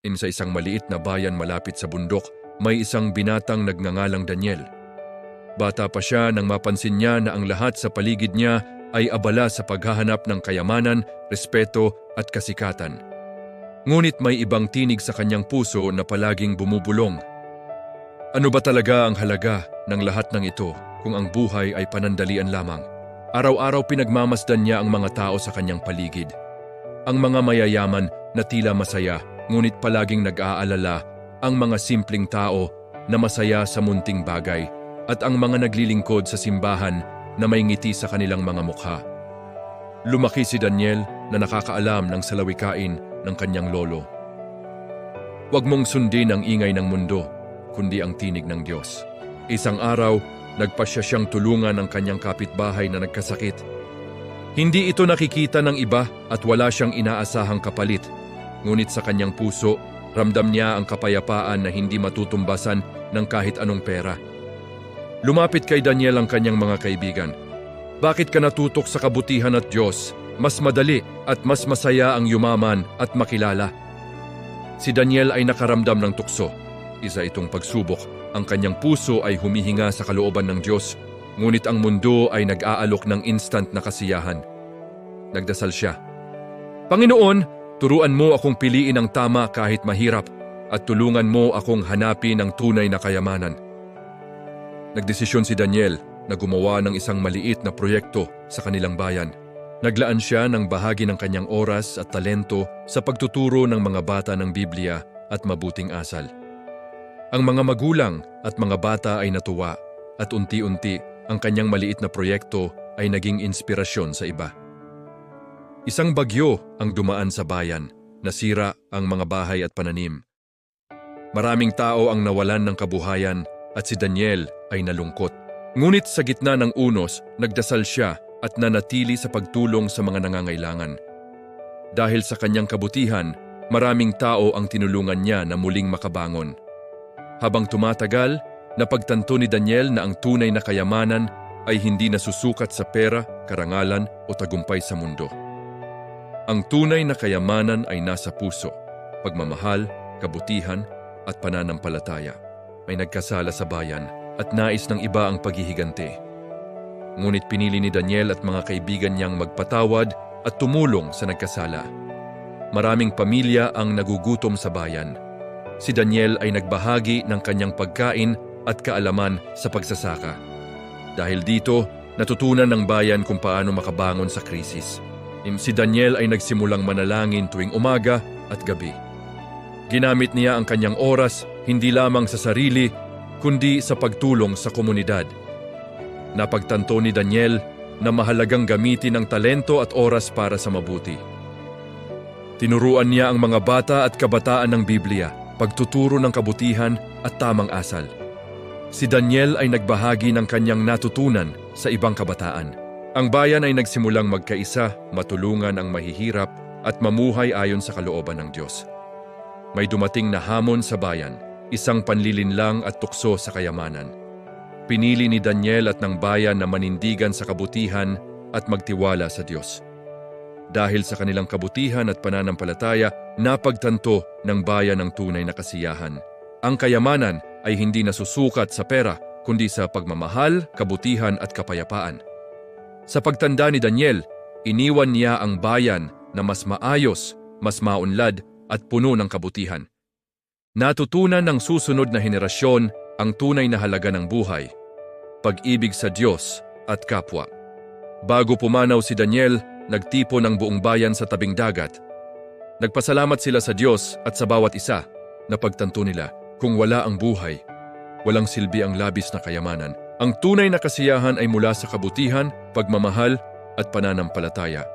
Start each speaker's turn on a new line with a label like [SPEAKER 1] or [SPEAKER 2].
[SPEAKER 1] Sa isang maliit na bayan malapit sa bundok, may isang binatang nagngangalang Daniel. Bata pa siya nang mapansin niya na ang lahat sa paligid niya ay abala sa paghahanap ng kayamanan, respeto at kasikatan. Ngunit may ibang tinig sa kanyang puso na palaging bumubulong. Ano ba talaga ang halaga ng lahat ng ito kung ang buhay ay panandalian lamang? Araw-araw pinagmamasdan niya ang mga tao sa kanyang paligid. Ang mga mayayaman na tila masaya, ngunit palaging nag-aalala, ang mga simpleng tao na masaya sa munting bagay, at ang mga naglilingkod sa simbahan na may ngiti sa kanilang mga mukha. Lumaki si Daniel na nakakaalam ng salawikain ng kanyang lolo. Huwag mong sundin ang ingay ng mundo, kundi ang tinig ng Diyos. Isang araw, nagpasya siyang tulungan ang kanyang kapitbahay na nagkasakit. Hindi ito nakikita ng iba at wala siyang inaasahang kapalit. Ngunit sa kanyang puso, ramdam niya ang kapayapaan na hindi matutumbasan ng kahit anong pera. Lumapit kay Daniel ang kanyang mga kaibigan. Bakit ka natutok sa kabutihan at Diyos? Mas madali at mas masaya ang yumaman at makilala. Si Daniel ay nakaramdam ng tukso. Isa itong pagsubok. Ang kanyang puso ay humihinga sa kalooban ng Diyos, ngunit ang mundo ay nag-aalok ng instant na kasiyahan. Nagdasal siya. Panginoon, turuan mo akong piliin ang tama kahit mahirap at tulungan mo akong hanapin ang tunay na kayamanan. Nagdesisyon si Daniel na gumawa ng isang maliit na proyekto sa kanilang bayan. Naglaan siya ng bahagi ng kanyang oras at talento sa pagtuturo ng mga bata ng Biblia at mabuting asal. Ang mga magulang at mga bata ay natuwa at unti-unti ang kanyang maliit na proyekto ay naging inspirasyon sa iba. Isang bagyo ang dumaan sa bayan, nasira ang mga bahay at pananim. Maraming tao ang nawalan ng kabuhayan at si Daniel ay nalungkot. Ngunit sa gitna ng unos, nagdasal siya at nanatili sa pagtulong sa mga nangangailangan. Dahil sa kanyang kabutihan, maraming tao ang tinulungan niya na muling makabangon. Habang tumatagal, napagtanto ni Daniel na ang tunay na kayamanan ay hindi nasusukat sa pera, karangalan o tagumpay sa mundo. Ang tunay na kayamanan ay nasa puso, pagmamahal, kabutihan at pananampalataya. May nagkasala sa bayan at nais ng iba ang paghihiganti. Ngunit pinili ni Daniel at mga kaibigan niyang magpatawad at tumulong sa nagkasala. Maraming pamilya ang nagugutom sa bayan. Si Daniel ay nagbahagi ng kanyang pagkain at kaalaman sa pagsasaka. Dahil dito, natutunan ng bayan kung paano makabangon sa krisis. Si Daniel ay nagsimulang manalangin tuwing umaga at gabi. Ginamit niya ang kanyang oras hindi lamang sa sarili, kundi sa pagtulong sa komunidad. Napagtanto ni Daniel na mahalagang gamitin ang talento at oras para sa mabuti. Tinuruan niya ang mga bata at kabataan ng Biblia, pagtuturo ng kabutihan at tamang asal. Si Daniel ay nagbahagi ng kanyang natutunan sa ibang kabataan. Ang bayan ay nagsimulang magkaisa, matulungan ang mahihirap at mamuhay ayon sa kalooban ng Diyos. May dumating na hamon sa bayan, isang panlilinlang at tukso sa kayamanan. Pinili ni Daniel at ng bayan na manindigan sa kabutihan at magtiwala sa Diyos. Dahil sa kanilang kabutihan at pananampalataya, napagtanto ng bayan ang tunay na kasiyahan. Ang kayamanan ay hindi nasusukat sa pera, kundi sa pagmamahal, kabutihan at kapayapaan. Sa pagtanda ni Daniel, iniwan niya ang bayan na mas maayos, mas maunlad at puno ng kabutihan. Natutunan ng susunod na henerasyon ang tunay na halaga ng buhay, pag-ibig sa Diyos at kapwa. Bago pumanaw si Daniel, nagtipon ang buong bayan sa tabing dagat. Nagpasalamat sila sa Diyos at sa bawat isa. Napagtanto nila, kung wala ang buhay, walang silbi ang labis na kayamanan. Ang tunay na kasiyahan ay mula sa kabutihan, pagmamahal at pananampalataya.